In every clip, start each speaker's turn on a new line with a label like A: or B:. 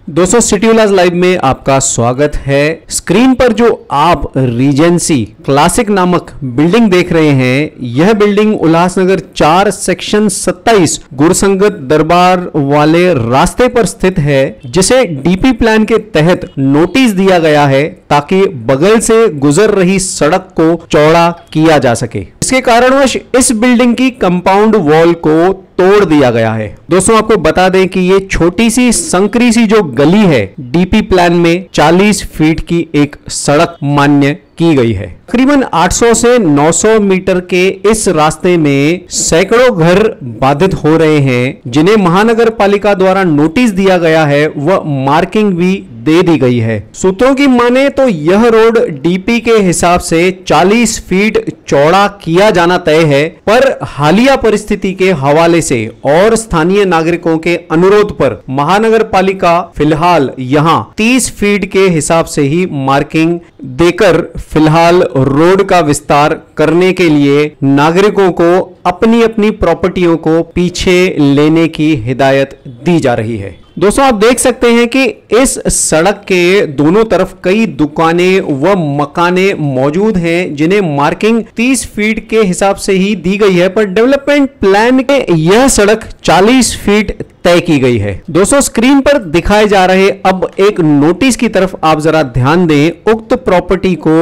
A: दोस्तों सिटी उल्लास लाइव में आपका स्वागत है। स्क्रीन पर जो आप रीजेंसी क्लासिक नामक बिल्डिंग देख रहे हैं, यह बिल्डिंग उल्लासनगर 4 सेक्शन 27 गुरसंगत दरबार वाले रास्ते पर स्थित है, जिसे डीपी प्लान के तहत नोटिस दिया गया है ताकि बगल से गुजर रही सड़क को चौड़ा किया जा सके। इसके कारणवश इस बिल्डिंग की कंपाउंड वॉल को तोड़ दिया गया है। दोस्तों आपको बता दें कि ये छोटी सी संकरी सी जो गली है, डीपी प्लान में 40 फीट की एक सड़क मान्य की गई है। तकरीबन 800 से 900 मीटर के इस रास्ते में सैकड़ों घर बाधित हो रहे हैं, जिन्हें महानगर पालिका द्वारा नोटिस दिया गया है व मार्किंग भी दे दी गई है। सूत्रों की माने तो यह रोड डीपी के हिसाब से 40 फीट चौड़ा किया जाना तय है, पर हालिया परिस्थिति के हवाले से और स्थानीय नागरिकों के अनुरोध पर महानगर पालिका फिलहाल यहां 30 फीट के हिसाब से ही मार्किंग देकर फिलहाल रोड का विस्तार करने के लिए नागरिकों को अपनी अपनी प्रॉपर्टियों को पीछे लेने की हिदायत दी जा रही है। दोस्तों आप देख सकते हैं कि इस सड़क के दोनों तरफ कई दुकानें व मकाने मौजूद हैं, जिन्हें मार्किंग 30 फीट के हिसाब से ही दी गई है, पर डेवलपमेंट प्लान के यह सड़क 40 फीट तय की गई है। दोस्तों स्क्रीन पर दिखाए जा रहे अब एक नोटिस की तरफ आप जरा ध्यान दें। उक्त प्रॉपर्टी को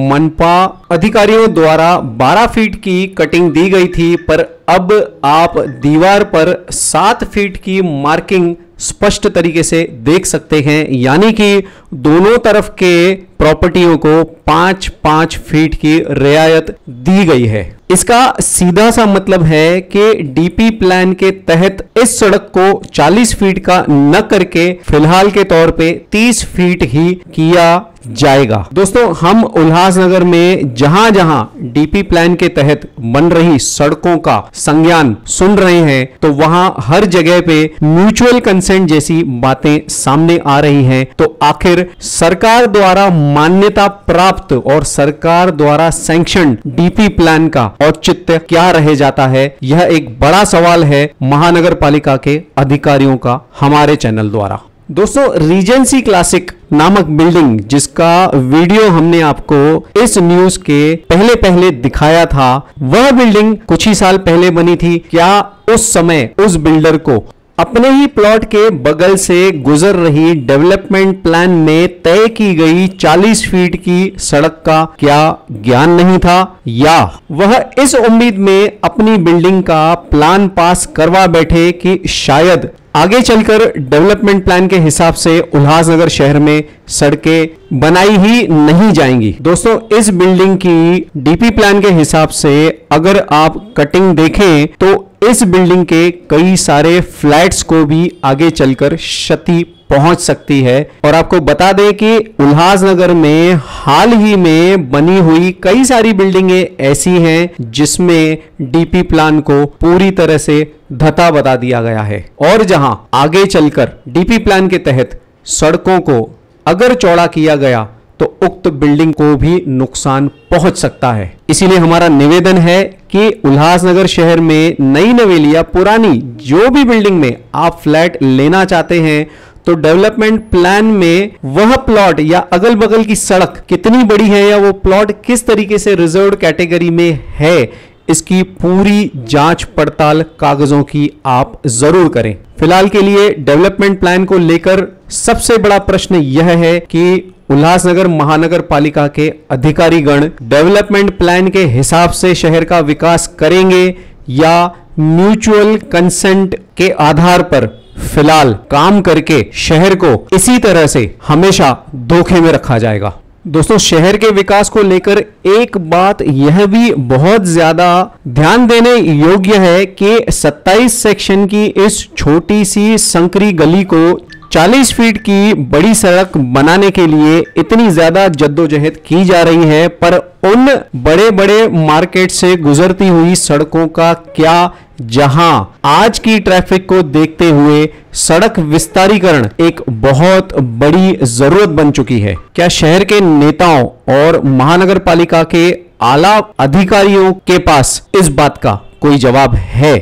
A: मनपा अधिकारियों द्वारा 12 फीट की कटिंग दी गई थी, पर अब आप दीवार पर 7 फीट की मार्किंग स्पष्ट तरीके से देख सकते हैं, यानी कि दोनों तरफ के प्रॉपर्टियों को 5-5 फीट की रियायत दी गई है। इसका सीधा सा मतलब है कि डीपी प्लान के तहत इस सड़क को 40 फीट का न करके फिलहाल के तौर पे 30 फीट ही किया जाएगा। दोस्तों हम उल्लासनगर में जहां जहां डीपी प्लान के तहत बन रही सड़कों का संज्ञान सुन रहे हैं, तो वहां हर जगह पे म्यूचुअल कंसेंट जैसी बातें सामने आ रही हैं। तो आखिर सरकार द्वारा मान्यता प्राप्त और सरकार द्वारा सैंक्शन डीपी प्लान का औचित्य क्या रह जाता है, यह एक बड़ा सवाल है महानगर पालिका के अधिकारियों का हमारे चैनल द्वारा। दोस्तों रीजेंसी क्लासिक नामक बिल्डिंग, जिसका वीडियो हमने आपको इस न्यूज के पहले दिखाया था, वह बिल्डिंग कुछ ही साल पहले बनी थी। क्या उस समय उस बिल्डर को अपने ही प्लॉट के बगल से गुजर रही डेवलपमेंट प्लान में तय की गई 40 फीट की सड़क का क्या ज्ञान नहीं था, या वह इस उम्मीद में अपनी बिल्डिंग का प्लान पास करवा बैठे कि शायद आगे चलकर डेवलपमेंट प्लान के हिसाब से उल्लासनगर शहर में सड़कें बनाई ही नहीं जाएंगी। दोस्तों इस बिल्डिंग की डीपी प्लान के हिसाब से अगर आप कटिंग देखें तो इस बिल्डिंग के कई सारे फ्लैट्स को भी आगे चलकर क्षति पहुंच सकती है। और आपको बता दें कि उल्लासनगर में हाल ही में बनी हुई कई सारी बिल्डिंगें ऐसी हैं जिसमें डीपी प्लान को पूरी तरह से धता बता दिया गया है, और जहां आगे चलकर डीपी प्लान के तहत सड़कों को अगर चौड़ा किया गया तो उक्त बिल्डिंग को भी नुकसान पहुंच सकता है। इसीलिए हमारा निवेदन है कि उल्लासनगर शहर में नई नवेली या पुरानी जो भी बिल्डिंग में आप फ्लैट लेना चाहते हैं, तो डेवलपमेंट प्लान में वह प्लॉट या अगल बगल की सड़क कितनी बड़ी है या वो प्लॉट किस तरीके से रिजर्व्ड कैटेगरी में है, इसकी पूरी जांच पड़ताल कागजों की आप जरूर करें। फिलहाल के लिए डेवलपमेंट प्लान को लेकर सबसे बड़ा प्रश्न यह है कि उल्लासनगर महानगर पालिका के अधिकारीगण डेवलपमेंट प्लान के हिसाब से शहर का विकास करेंगे या म्यूचुअल कंसेंट के आधार पर फिलहाल काम करके शहर को इसी तरह से हमेशा धोखे में रखा जाएगा। दोस्तों शहर के विकास को लेकर एक बात यह भी बहुत ज्यादा ध्यान देने योग्य है कि 27 सेक्शन की इस छोटी सी संकरी गली को 40 फीट की बड़ी सड़क बनाने के लिए इतनी ज्यादा जद्दोजहद की जा रही है, पर उन बड़े बड़े मार्केट से गुजरती हुई सड़कों का क्या, जहां आज की ट्रैफिक को देखते हुए सड़क विस्तारीकरण एक बहुत बड़ी जरूरत बन चुकी है। क्या शहर के नेताओं और महानगर पालिका के आला अधिकारियों के पास इस बात का कोई जवाब है?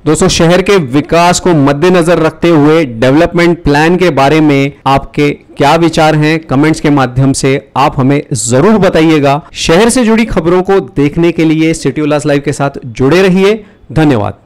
A: दोस्तों, शहर के विकास को मद्देनजर रखते हुए डेवलपमेंट प्लान के बारे में आपके क्या विचार हैं, कमेंट्स के माध्यम से आप हमें जरूर बताइएगा। शहर से जुड़ी खबरों को देखने के लिए सिटी उल्लास लाइव के साथ जुड़े रहिए। धन्यवाद।